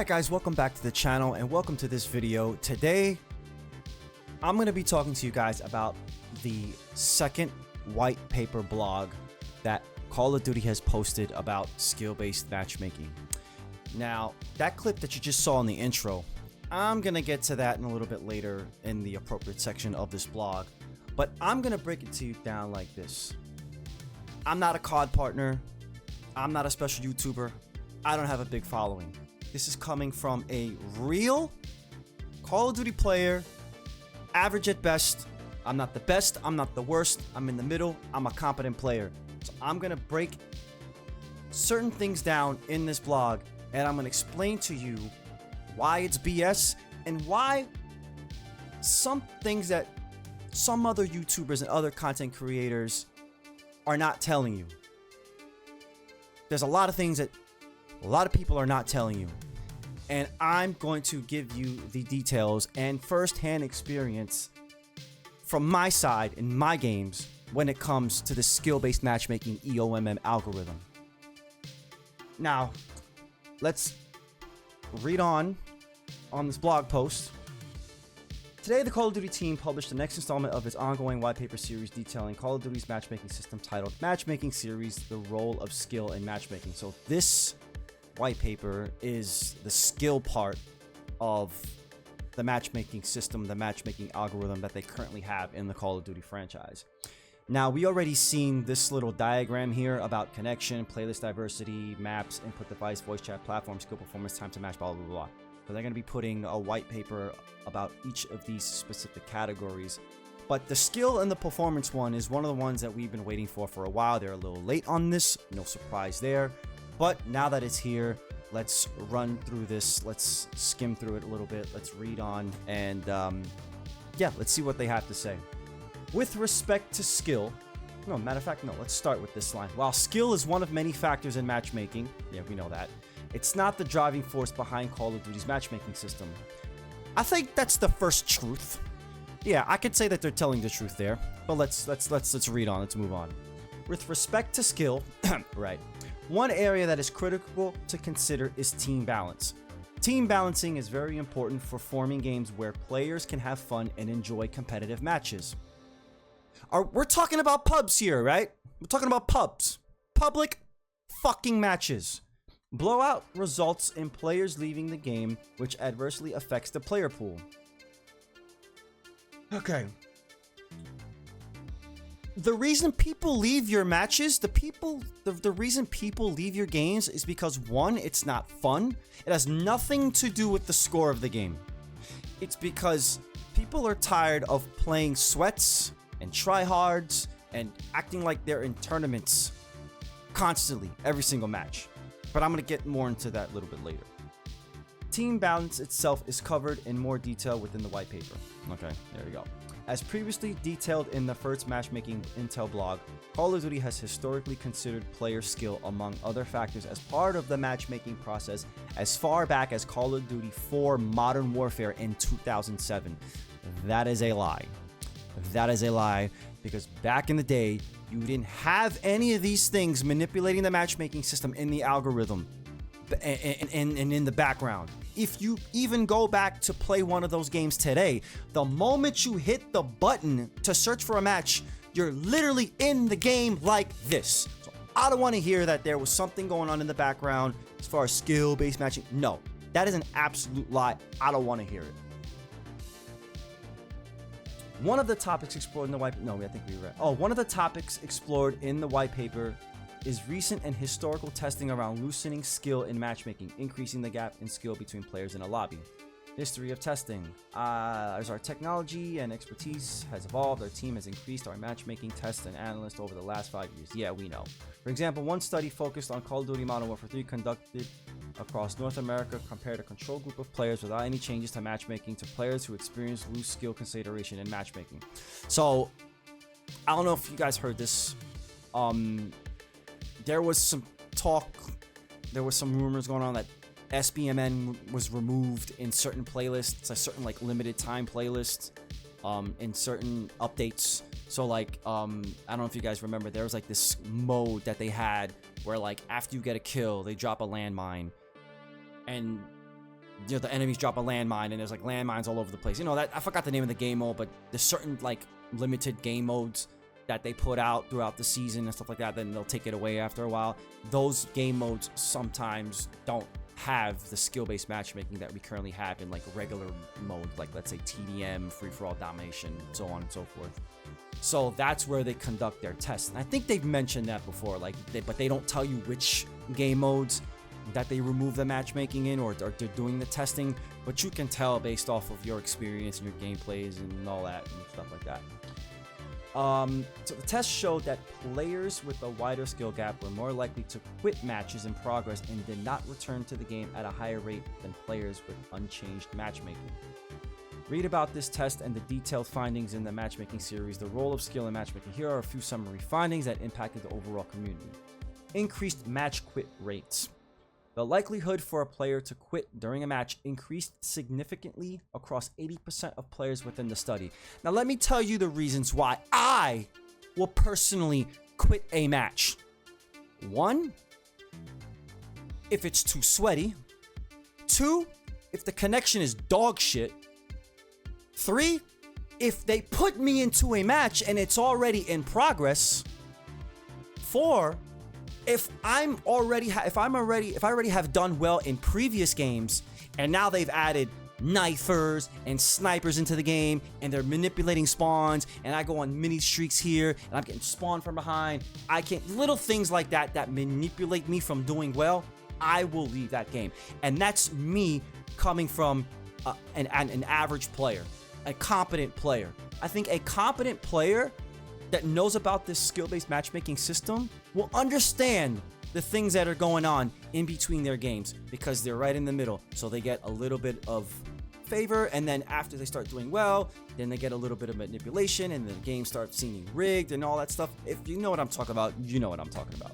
Alright guys, welcome back to the channel and welcome to this video. Today, I'm going to be talking to you guys about the second white paper blog that Call of Duty has posted about skill-based matchmaking. Now, that clip that you just saw in the intro, I'm going to get to that in a little bit later in the appropriate section of this blog. But I'm going to break it to you down like this. I'm not a COD partner. I'm not a special YouTuber. I don't have a big following. This is coming from a real Call of Duty player, average at best. I'm not the best, I'm not the worst, I'm in the middle, I'm a competent player. So I'm gonna break certain things down in this blog and I'm gonna explain to you why it's BS and why some things that some other YouTubers and other content creators are not telling you. There's a lot of things that a lot of people are not telling you, and I'm going to give you the details and first-hand experience from my side in my games when it comes to the skill-based matchmaking EOMM algorithm. Now, let's read on this blog post. Today, the Call of Duty team published the next installment of its ongoing white paper series detailing Call of Duty's matchmaking system titled Matchmaking Series: The Role of Skill in Matchmaking. So this white paper is the skill part of the matchmaking system, the matchmaking algorithm that they currently have in the Call of Duty franchise. Now, we already seen this little diagram here about connection, playlist diversity, maps, input device, voice chat, platform, skill performance, time to match, blah, blah, blah. So they're going to be putting a white paper about each of these specific categories. But the skill and the performance one is one of the ones that we've been waiting for a while. They're a little late on this, no surprise there. But now that it's here, let's run through this. Let's skim through it a little bit. Let's read on. And yeah, let's see what they have to say. With respect to skill, no, matter of fact, no, let's start with this line. While skill is one of many factors in matchmaking, yeah, we know that, it's not the driving force behind Call of Duty's matchmaking system. I think that's the first truth. Yeah, I could say that they're telling the truth there. But let's read on. Let's move on. With respect to skill, right. One area that is critical to consider is team balance. Team balancing is very important for forming games where players can have fun and enjoy competitive matches. We're talking about pubs here, right? We're talking about pubs. Public fucking matches. Blowout results in players leaving the game, which adversely affects the player pool. Okay. The reason people leave your matches, the reason people leave your games is because, one, it's not fun. It has nothing to do with the score of the game. It's because people are tired of playing sweats and tryhards and acting like they're in tournaments constantly, every single match. But I'm going to get more into that a little bit later. Team balance itself is covered in more detail within the white paper. Okay, there we go. As previously detailed in the first matchmaking intel blog, Call of Duty has historically considered player skill among other factors as part of the matchmaking process as far back as Call of Duty 4 Modern Warfare in 2007. That is a lie. That is a lie, because back in the day, you didn't have any of these things manipulating the matchmaking system in the algorithm and in the background. If you even go back to play one of those games today, the moment you hit the button to search for a match, you're literally in the game like this. So I don't want to hear that there was something going on in the background as far as skill-based matching. No, that is an absolute lie. I don't want to hear it. One of the topics explored in the white... No, I think we read... Oh, one of the topics explored in the white paper is recent and historical testing around loosening skill in matchmaking, increasing the gap in skill between players in a lobby. History of testing. As our technology and expertise has evolved, our team has increased our matchmaking tests and analysts over the last 5 years. Yeah, we know. For example, one study focused on Call of Duty Modern Warfare 3 conducted across North America compared a control group of players without any changes to matchmaking to players who experienced loose skill consideration in matchmaking. So, I don't know if you guys heard this. There was some talk, there was some rumors going on that SBMM was removed in certain playlists, a certain like limited time playlists, in certain updates. So like, I don't know if you guys remember, there was like this mode that they had where like after you get a kill, they drop a landmine, and you know, the enemies drop a landmine and there's like landmines all over the place. You know, that I forgot the name of the game mode, but there's certain like limited game modes that they put out throughout the season and stuff like that. Then they'll take it away after a while. Those game modes sometimes don't have the skill-based matchmaking that we currently have in like regular mode, like let's say TDM, free-for-all domination, so on and so forth. So that's where they conduct their tests. And I think they've mentioned that before, like, but they don't tell you which game modes that they remove the matchmaking in, or they're doing the testing. But you can tell based off of your experience and your gameplays and all that and stuff like that. So the test showed that players with a wider skill gap were more likely to quit matches in progress and did not return to the game at a higher rate than players with unchanged matchmaking. Read about this test and the detailed findings in the matchmaking series, The Role of Skill in Matchmaking. Here are a few summary findings that impacted the overall community. Increased match quit rates. The likelihood for a player to quit during a match increased significantly across 80% of players within the study. Now, let me tell you the reasons why I will personally quit a match. 1, if it's too sweaty. 2, if the connection is dog shit. 3, if they put me into a match and it's already in progress. 4, if I already have done well in previous games and now they've added knifers and snipers into the game and they're manipulating spawns and I go on mini streaks here and I'm getting spawned from behind, little things like that that manipulate me from doing well, I will leave that game. And that's me coming from an average player, a competent player. I think a competent player that knows about this skill-based matchmaking system will understand the things that are going on in between their games, because they're right in the middle. So they get a little bit of favor, and then after they start doing well, then they get a little bit of manipulation, and the game starts seeming rigged and all that stuff. If you know what I'm talking about, you know what I'm talking about.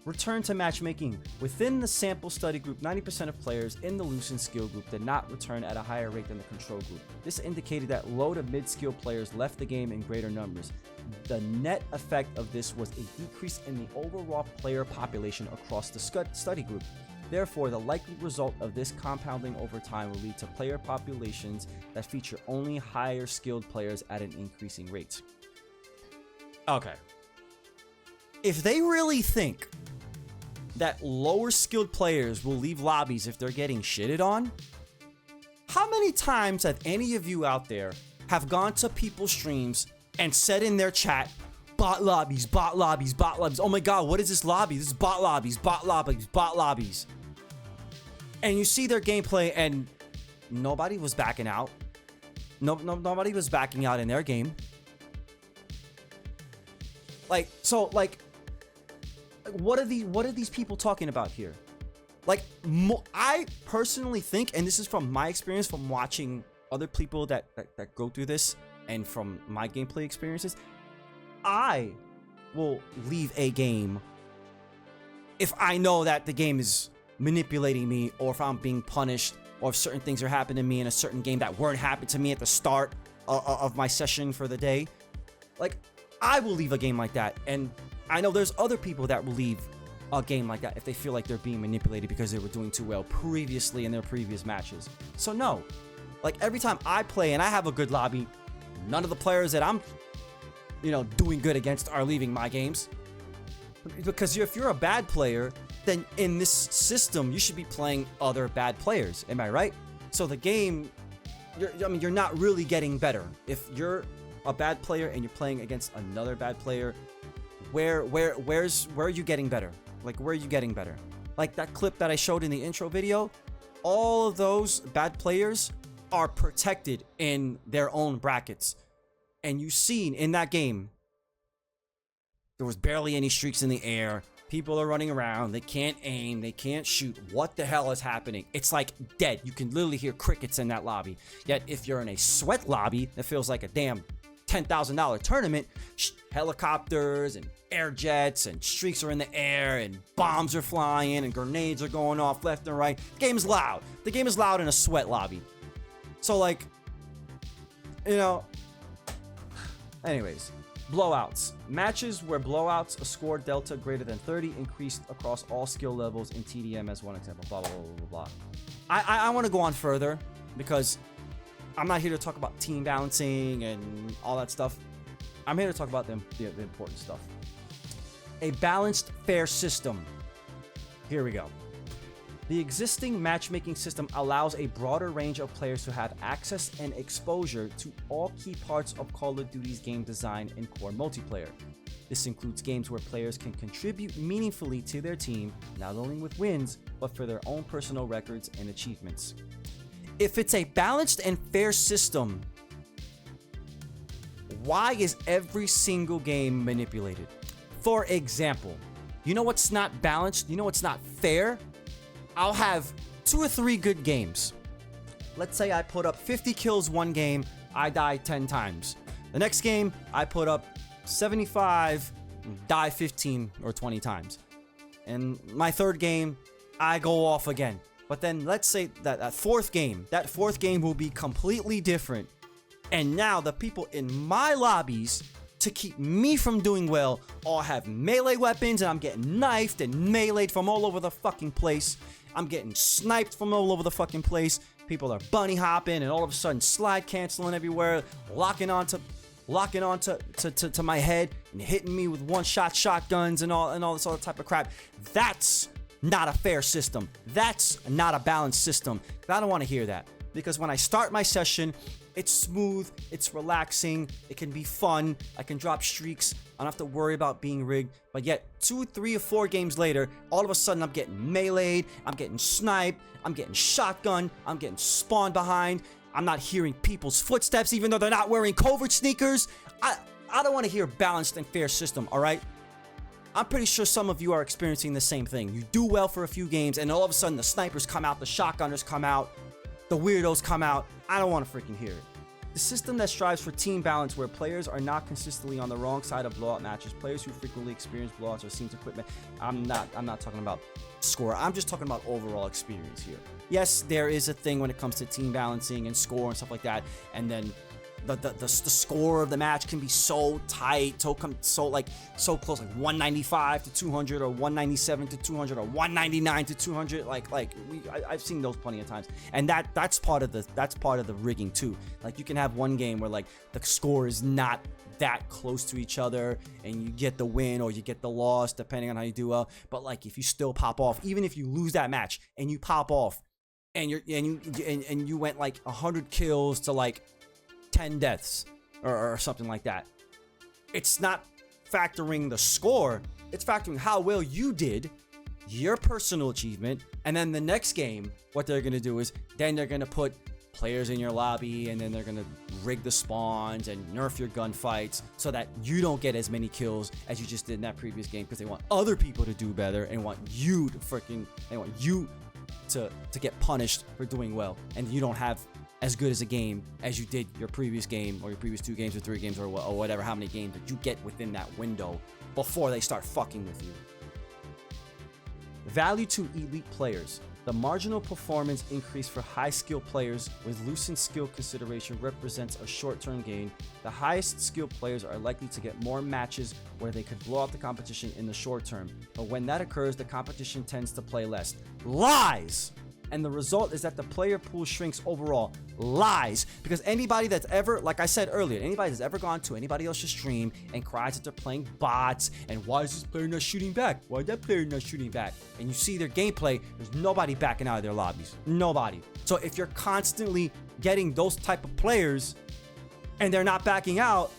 Return to matchmaking. Within the sample study group, 90% of players in the loosened skill group did not return at a higher rate than the control group. This indicated that low to mid-skill players left the game in greater numbers. The net effect of this was a decrease in the overall player population across the study group. Therefore, the likely result of this compounding over time will lead to player populations that feature only higher skilled players at an increasing rate. Okay. If they really think that lower skilled players will leave lobbies if they're getting shitted on, how many times have any of you out there have gone to people's streams and said in their chat, bot lobbies, bot lobbies, bot lobbies. Oh my God, what is this lobby? This is bot lobbies, bot lobbies, bot lobbies. And you see their gameplay and nobody was backing out. Nobody was backing out in their game. Like, so like, what are these people talking about here? Like, I personally think, and this is from my experience from watching other people that go through this and from my gameplay experiences, I will leave a game if I know that the game is manipulating me, or if I'm being punished, or if certain things are happening to me in a certain game that weren't happening to me at the start of my session for the day. Like, I will leave a game like that, and I know there's other people that will leave a game like that if they feel like they're being manipulated because they were doing too well previously in their previous matches. So no, like every time I play and I have a good lobby, none of the players that I'm, doing good against are leaving my games. Because if you're a bad player, then in this system, you should be playing other bad players. Am I right? So the game, you're not really getting better. If you're a bad player and you're playing against another bad player, where are you getting better? Like, where are you getting better? Like that clip that I showed in the intro video, all of those bad players are protected in their own brackets. And you've seen in that game, there was barely any streaks in the air. People are running around. They can't aim. They can't shoot. What the hell is happening? It's like dead. You can literally hear crickets in that lobby. Yet if you're in a sweat lobby that feels like a damn $10,000 tournament, helicopters and air jets and streaks are in the air and bombs are flying and grenades are going off left and right. The game is loud. The game is loud in a sweat lobby. So like, anyways, blowouts. Matches where blowouts a score delta greater than 30 increased across all skill levels in TDM as one example. Blah, blah, blah, blah, blah. I want to go on further because I'm not here to talk about team balancing and all that stuff. I'm here to talk about the important stuff. A balanced, fair system. Here we go. The existing matchmaking system allows a broader range of players to have access and exposure to all key parts of Call of Duty's game design and core multiplayer. This includes games where players can contribute meaningfully to their team, not only with wins, but for their own personal records and achievements. If it's a balanced and fair system, why is every single game manipulated? For example, you know what's not balanced? You know what's not fair? I'll have 2 or 3 good games. Let's say I put up 50 kills one game, I die 10 times. The next game, I put up 75, die 15 or 20 times. And my third game, I go off again. But then let's say that fourth game will be completely different. And now the people in my lobbies, to keep me from doing well, all have melee weapons, and I'm getting knifed and meleeed from all over the fucking place. I'm getting sniped from all over the fucking place. People are bunny hopping and all of a sudden slide canceling everywhere, locking onto my head and hitting me with one-shot shotguns and all this other type of crap. That's not a fair system. That's not a balanced system. I don't want to hear that, because when I start my session, it's smooth, it's relaxing, it can be fun, I can drop streaks, I don't have to worry about being rigged. But yet 2, 3, or 4 games later, all of a sudden I'm getting meleeed, I'm getting sniped, I'm getting shotgunned, I'm getting spawned behind, I'm not hearing people's footsteps even though they're not wearing covert sneakers. I don't want to hear a balanced and fair system, alright? I'm pretty sure some of you are experiencing the same thing. You do well for a few games and all of a sudden the snipers come out, the shotgunners come out, the weirdos come out. I don't want to freaking hear it. The system that strives for team balance, where players are not consistently on the wrong side of blowout matches, players who frequently experience blowouts or seems equipment. I'm not talking about score. I'm just talking about overall experience here. Yes, there is a thing when it comes to team balancing and score and stuff like that, and then the score of the match can be so tight, so close, like 195 to 200 or 197 to 200 or 199 to 200. I've seen those plenty of times, and that's part of the rigging too. Like, you can have one game where like the score is not that close to each other and you get the win or you get the loss depending on how you do well. But like, if you still pop off, even if you lose that match and you pop off and you went like 100 kills to like 10 deaths or something like that, it's not factoring the score, it's factoring how well you did, your personal achievement. And then the next game, what they're gonna do is then they're gonna put players in your lobby, and then they're gonna rig the spawns and nerf your gunfights so that you don't get as many kills as you just did in that previous game, because they want other people to do better and want you to get punished for doing well, and you don't have as good as a game as you did your previous game or your previous 2 games or 3 games or whatever, how many games that you get within that window before they start fucking with you. Value to elite players. The marginal performance increase for high skill players with loosened skill consideration represents a short-term gain. The highest skilled players are likely to get more matches where they could blow out the competition in the short term, but when that occurs, the competition tends to play less. Lies! And the result is that the player pool shrinks overall. Lies. Because anybody that's ever, like I said earlier, anybody that's ever gone to anybody else's stream and cries that they're playing bots and why is this player not shooting back? Why is that player not shooting back? And you see their gameplay, there's nobody backing out of their lobbies. Nobody. So if you're constantly getting those type of players and they're not backing out,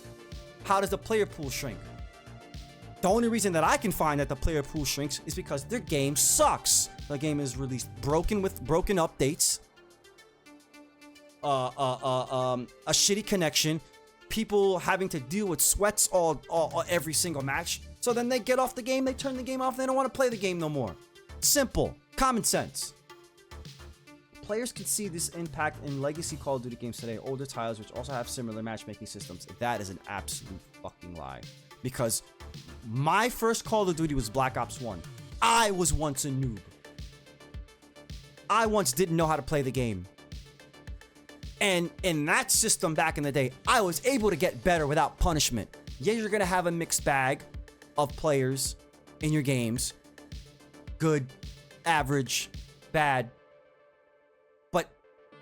how does the player pool shrink? The only reason that I can find that the player pool shrinks is because their game sucks. The game is released broken with broken updates, a shitty connection, people having to deal with sweats every single match. So then they get off the game, they turn the game off, they don't want to play the game no more. Simple, common sense. Players can see this impact in legacy Call of Duty games today, older titles which also have similar matchmaking systems. That is an absolute fucking lie. Because my first Call of Duty was Black Ops 1. I was once a noob. I once didn't know how to play the game. And in that system back in the day, I was able to get better without punishment. Yeah, you're going to have a mixed bag of players in your games. Good, average, bad.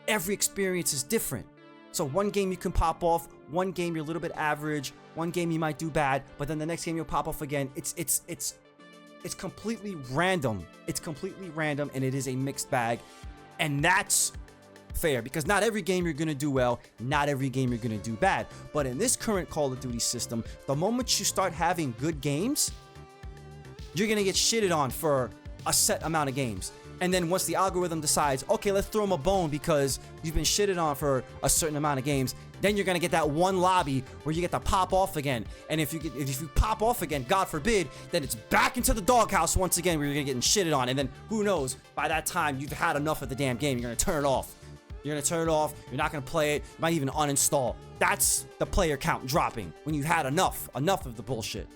every experience is different. So one game you can pop off, one game you're a little bit average, one game you might do bad, but then the next game you'll pop off again. It's completely random. It's completely random, and it is a mixed bag. And that's fair, because not every game you're gonna do well, not every game you're gonna do bad. But in this current Call of Duty system, the moment you start having good games, you're gonna get shitted on for a set amount of games. And then once the algorithm decides, okay, let's throw them a bone because you've been shitted on for a certain amount of games, then you're gonna get that one lobby where you get to pop off again. And if you pop off again, God forbid, then it's back into the doghouse once again where you're gonna get shitted on. And then who knows, by that time you've had enough of the damn game. You're gonna turn it off. You're gonna turn it off. You're not gonna play it. You might even uninstall. That's the player count dropping when you've had enough of the bullshit.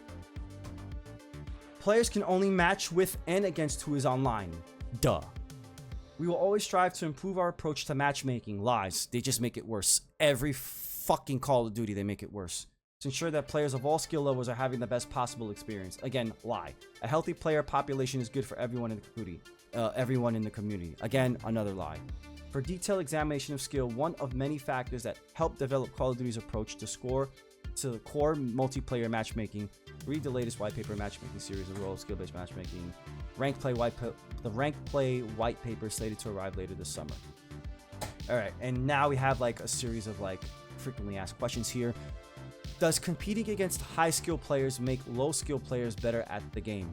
Players can only match with and against who is online. Duh. We will always strive to improve our approach to matchmaking. Lies. They just make it worse. Every fucking Call of Duty, they make it worse. To ensure that players of all skill levels are having the best possible experience. Again, lie. A healthy player population is good for everyone in the community. Again, another lie. For detailed examination of skill, one of many factors that help develop Call of Duty's approach to core multiplayer matchmaking. Read the latest white paper matchmaking series of World Skill-Based Matchmaking. The ranked play white paper slated to arrive later this summer. All right, and now we have like a series of like frequently asked questions here. Does competing against high skill players make low skill players better at the game?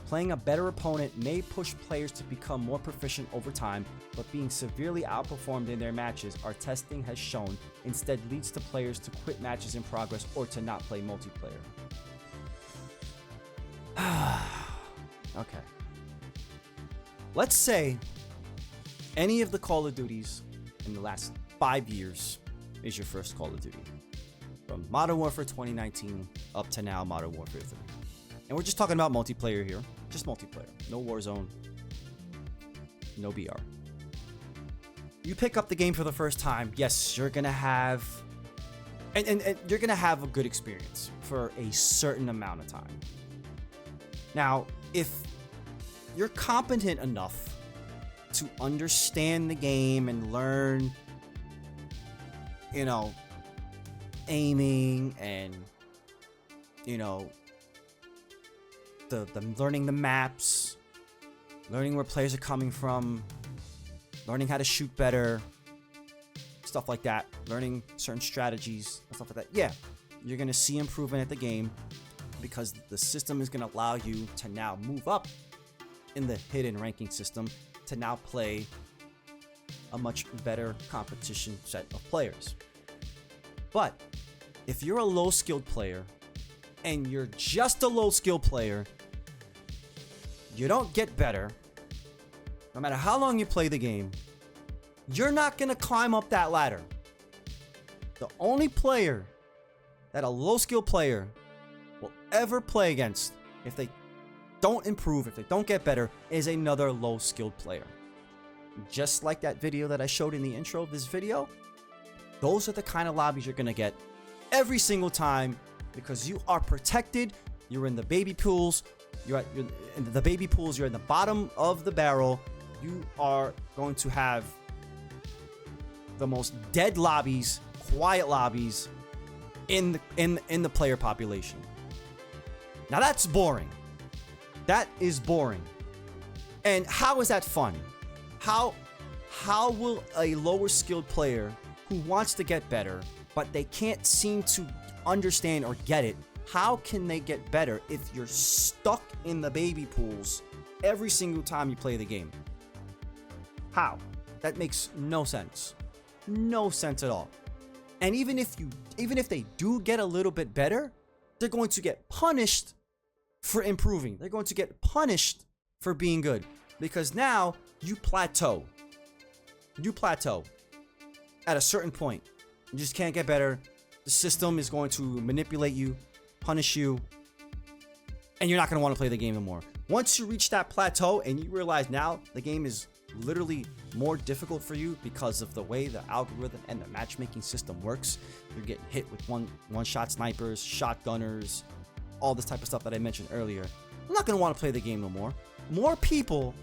Playing a better opponent may push players to become more proficient over time, but being severely outperformed in their matches, our testing has shown, instead leads to players to quit matches in progress or to not play multiplayer. Okay. Let's say any of the Call of Duties in the last 5 years is your first Call of Duty. From Modern Warfare 2019 up to now Modern Warfare 3. And we're just talking about multiplayer here. Just multiplayer. No Warzone. No BR. You pick up the game for the first time. Yes, you're going to have... And you're going to have a good experience for a certain amount of time. Now, if you're competent enough to understand the game and learn, aiming and, the learning the maps, learning where players are coming from, learning how to shoot better, stuff like that, learning certain strategies and stuff like that. Yeah, you're going to see improvement at the game because the system is going to allow you to now move up in the hidden ranking system to now play a much better competition set of players. But if you're a low skilled player and you're just a low skilled player, you don't get better. No matter how long you play the game, you're not going to climb up that ladder. The only player that a low skilled player will ever play against, if they don't improve, if they don't get better, is another low skilled player. Just like that video that I showed in the intro of this video, those are the kind of lobbies you're going to get every single time because you are protected. You're in the baby pools. You're in the baby pools. You're in the bottom of the barrel. You are going to have the most dead lobbies, quiet lobbies in the player population. Now that's boring. That is boring. And how is that fun? How will a lower skilled player who wants to get better, but they can't seem to understand or get it, how can they get better if you're stuck in the baby pools every single time you play the game? How? That makes no sense. No sense at all. And even if they do get a little bit better, they're going to get punished for improving. They're going to get punished for being good because now you plateau. You plateau at a certain point. You just can't get better. The system is going to manipulate you, punish you, and you're not going to want to play the game anymore. Once you reach that plateau and you realize now the game is literally more difficult for you because of the way the algorithm and the matchmaking system works, you're getting hit with one-shot snipers, shotgunners, all this type of stuff that I mentioned earlier. I'm not going to want to play the game no more. More people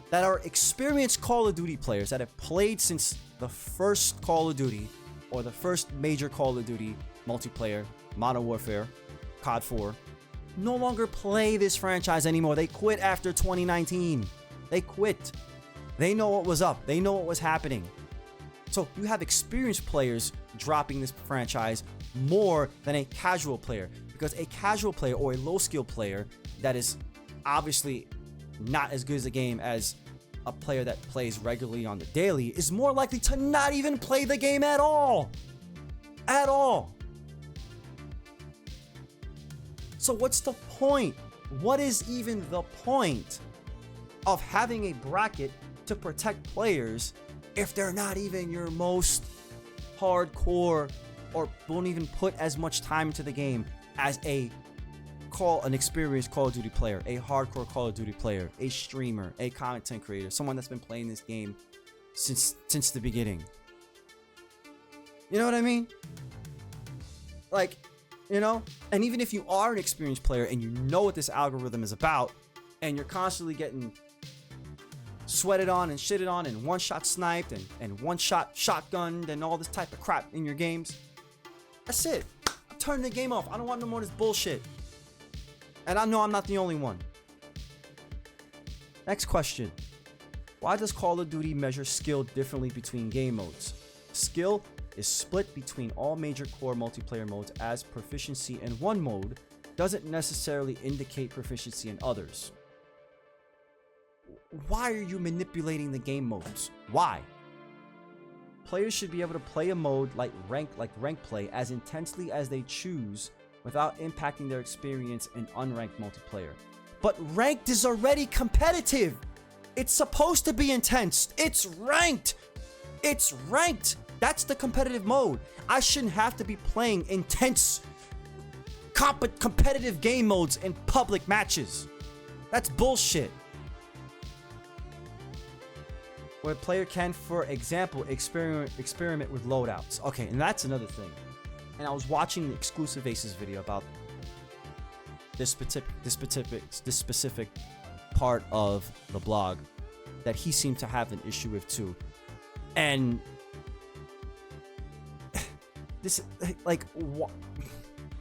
that are experienced Call of Duty players that have played since the first Call of Duty or the first major Call of Duty multiplayer, Modern Warfare, COD 4, no longer play this franchise anymore. They quit after 2019. They quit. They know what was up. They know what was happening. So you have experienced players dropping this franchise more than a casual player, because a casual player or a low skill player that is obviously not as good as a game as a player that plays regularly on the daily is more likely to not even play the game at all. At all. So what's the point? What is even the point of having a bracket to protect players if they're not even your most hardcore or won't even put as much time into the game as an experienced Call of Duty player, a hardcore Call of Duty player, a streamer, a content creator, someone that's been playing this game since the beginning? You know what I mean? Like, you know? And even if you are an experienced player and you know what this algorithm is about, and you're constantly getting sweated on and shitted on and one-shot sniped and one-shot shotgunned and all this type of crap in your games, that's it. I'm turning the game off. I don't want no more of this bullshit. And I know I'm not the only one. Next question. Why does Call of Duty measure skill differently between game modes? Skill is split between all major core multiplayer modes, as proficiency in one mode doesn't necessarily indicate proficiency in others. Why are you manipulating the game modes? Why? Players should be able to play a mode like rank play as intensely as they choose without impacting their experience in unranked multiplayer. But ranked is already competitive. It's supposed to be intense. It's ranked. It's ranked. That's the competitive mode. I shouldn't have to be playing intense competitive game modes in public matches. That's bullshit. Where a player can, for example, experiment with loadouts. Okay, and that's another thing. And I was watching the Exclusive Aces video about this specific part of the blog that he seemed to have an issue with too. And this, like, what?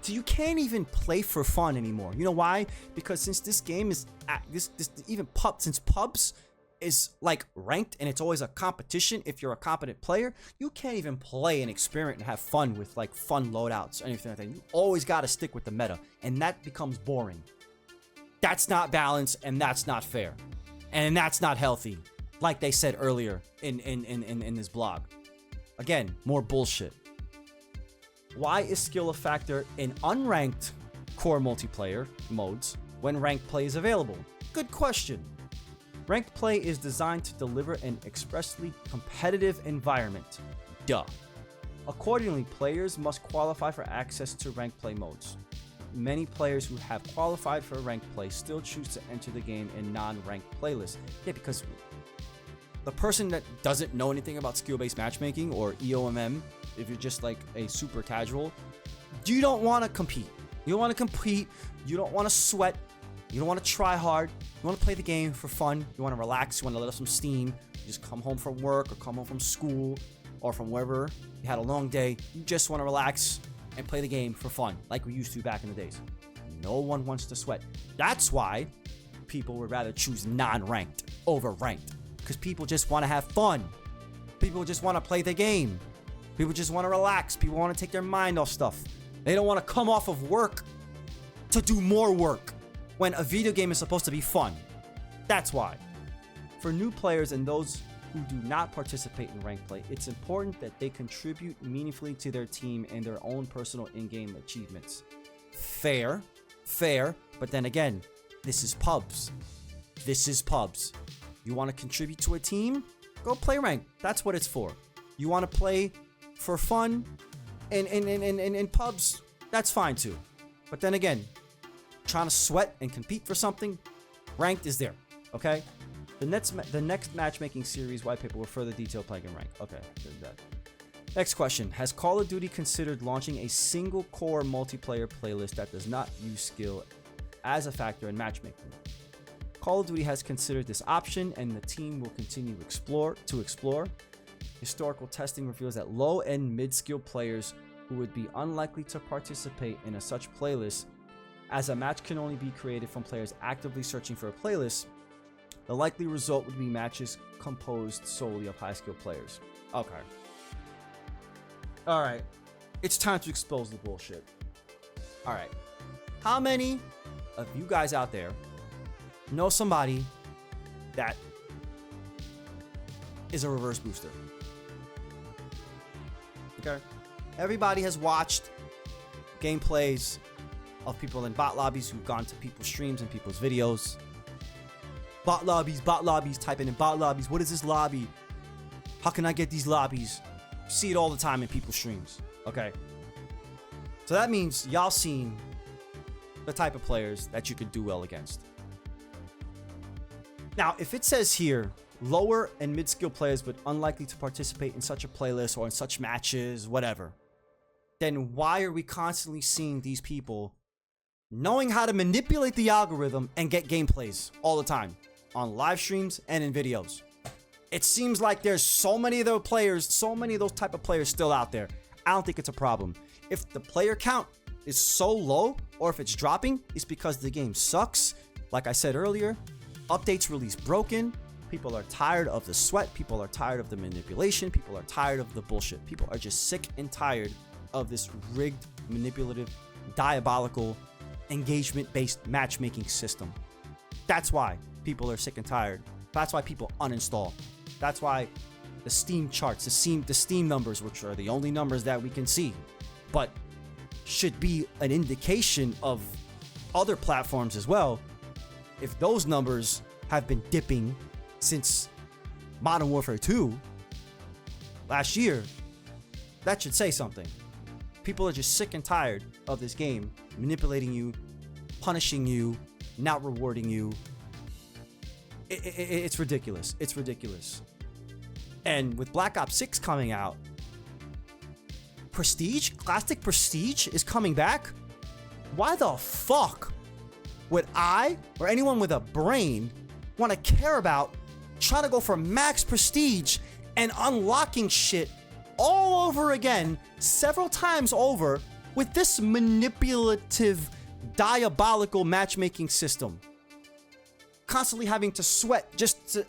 So you can't even play for fun anymore. You know why? Because since this game is since pubs is like ranked and it's always a competition, if you're a competent player, you can't even play and experiment and have fun with like fun loadouts or anything like that. You always got to stick with the meta, and that becomes boring. That's not balanced, and that's not fair, and that's not healthy, like they said earlier in this blog. Again, more bullshit. Why is skill a factor in unranked core multiplayer modes when ranked play is available? Good question. Ranked play is designed to deliver an expressly competitive environment. Duh. Accordingly, players must qualify for access to ranked play modes. Many players who have qualified for ranked play still choose to enter the game in non-ranked playlists. Yeah, because the person that doesn't know anything about skill-based matchmaking or EOMM, if you're just like a super casual, you don't want to compete. You don't want to compete. You don't want to sweat. You don't want to try hard. You want to play the game for fun. You want to relax. You want to let off some steam. You just come home from work or come home from school or from wherever. You had a long day. You just want to relax and play the game for fun, like we used to back in the days. No one wants to sweat. That's why people would rather choose non-ranked over ranked, because people just want to have fun. People just want to play the game. People just want to relax. People want to take their mind off stuff. They don't want to come off of work to do more work when a video game is supposed to be fun. That's why. For new players and those who do not participate in ranked play, it's important that they contribute meaningfully to their team and their own personal in-game achievements. Fair, but then again, this is pubs. This is pubs. You want to contribute to a team? Go play ranked. That's what it's for. You want to play for fun in pubs? That's fine too. But then again, trying to sweat and compete for something, ranked is there. Okay? The next matchmaking series white paper will further detail playing in rank. Okay, there's that. Next question. Has Call of Duty considered launching a single core multiplayer playlist that does not use skill as a factor in matchmaking? Call of Duty has considered this option, and the team will continue to explore. Historical testing reveals that low and mid-skill players who would be unlikely to participate in such playlist, as a match can only be created from players actively searching for a playlist, the likely result would be matches composed solely of high-skill players. Okay. Alright. It's time to expose the bullshit. Alright. How many of you guys out there know somebody that is a reverse booster? Okay. Everybody has watched gameplays of people in bot lobbies who've gone to people's streams and people's videos. Bot lobbies, typing in bot lobbies. What is this lobby? How can I get these lobbies? You see it all the time in people's streams. Okay. So that means y'all seen the type of players that you could do well against. Now, if it says here, lower and mid-skill players but unlikely to participate in such a playlist or in such matches, whatever, then why are we constantly seeing these people knowing how to manipulate the algorithm and get gameplays all the time on live streams and in videos? It seems like there's so many of those players, so many of those type of players still out there. I don't think it's a problem. If the player count is so low or if it's dropping, it's because the game sucks. Like I said earlier, updates release broken. People are tired of the sweat. People are tired of the manipulation. People are tired of the bullshit. People are just sick and tired of this rigged, manipulative, diabolical, engagement-based matchmaking system. That's why people are sick and tired. That's why people uninstall. That's why the Steam charts, the Steam numbers, which are the only numbers that we can see, but should be an indication of other platforms as well. If those numbers have been dipping since Modern Warfare 2 last year, that should say something. People are just sick and tired of this game manipulating you, punishing you, not rewarding you. It's ridiculous. It's ridiculous. And with Black Ops 6 coming out, Prestige, Classic Prestige is coming back. Why the fuck would I or anyone with a brain want to care about trying to go for max prestige and unlocking shit all over again, several times over, with this manipulative, diabolical matchmaking system? Constantly having to sweat just to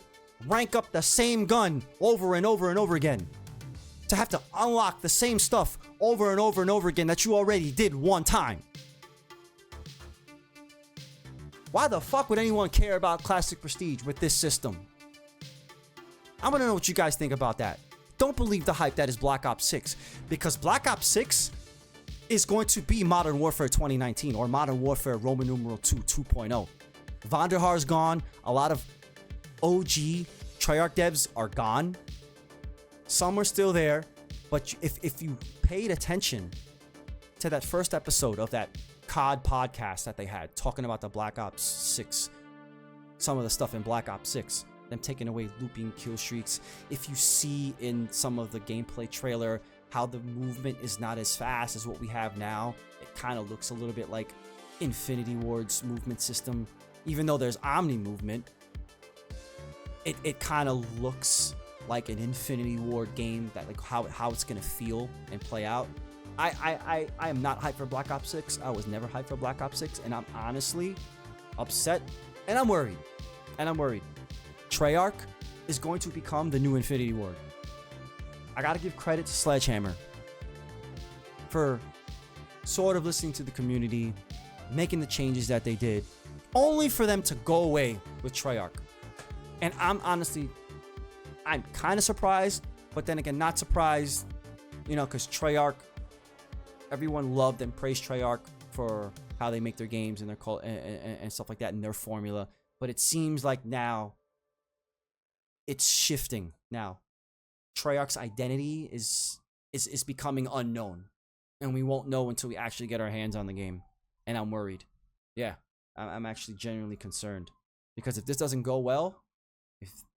rank up the same gun over and over and over again. To have to unlock the same stuff over and over and over again that you already did one time. Why the fuck would anyone care about Classic Prestige with this system? I want to know what you guys think about that. Don't believe the hype that is Black Ops 6, because Black Ops 6 is going to be Modern Warfare 2019 or Modern Warfare Roman numeral 2 2.0. Vonderhaar's gone. A lot of OG Treyarch devs are gone. Some are still there, but if you paid attention to that first episode of that COD podcast that they had talking about the Black Ops 6, some of the stuff in Black Ops 6, them taking away looping kill streaks. If you see in some of the gameplay trailer how the movement is not as fast as what we have now, it kind of looks a little bit like Infinity Ward's movement system. Even though there's Omni movement, it kind of looks like an Infinity Ward game, that like how it's gonna feel and play out. I am not hyped for Black Ops 6. I was never hyped for Black Ops 6, and I'm honestly upset, and I'm worried. Treyarch is going to become the new Infinity Ward. I gotta give credit to Sledgehammer for sort of listening to the community, making the changes that they did, only for them to go away with Treyarch. And I'm kind of surprised, but then again, not surprised, you know, because Treyarch, everyone loved and praised Treyarch for how they make their games and their and stuff like that, and their formula. But it seems like now it's shifting. Now Treyarch's identity is becoming unknown, and we won't know until we actually get our hands on the game. And I'm worried. Yeah, I'm actually genuinely concerned, because if this doesn't go well,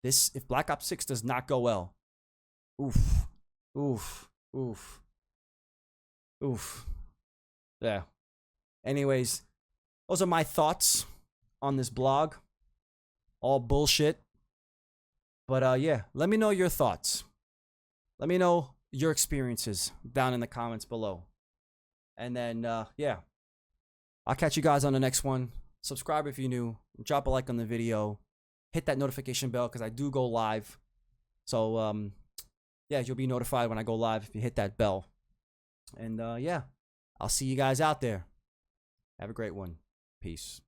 if Black Ops 6 does not go well, oof. Yeah. Anyways, those are my thoughts on this blog. All bullshit. But yeah, let me know your thoughts. let me know your experiences down in the comments below. And then, yeah, I'll catch you guys on the next one. Subscribe if you're new. Drop a like on the video. Hit that notification bell because I do go live. So, yeah, you'll be notified when I go live if you hit that bell. And, yeah, I'll see you guys out there. Have a great one. Peace.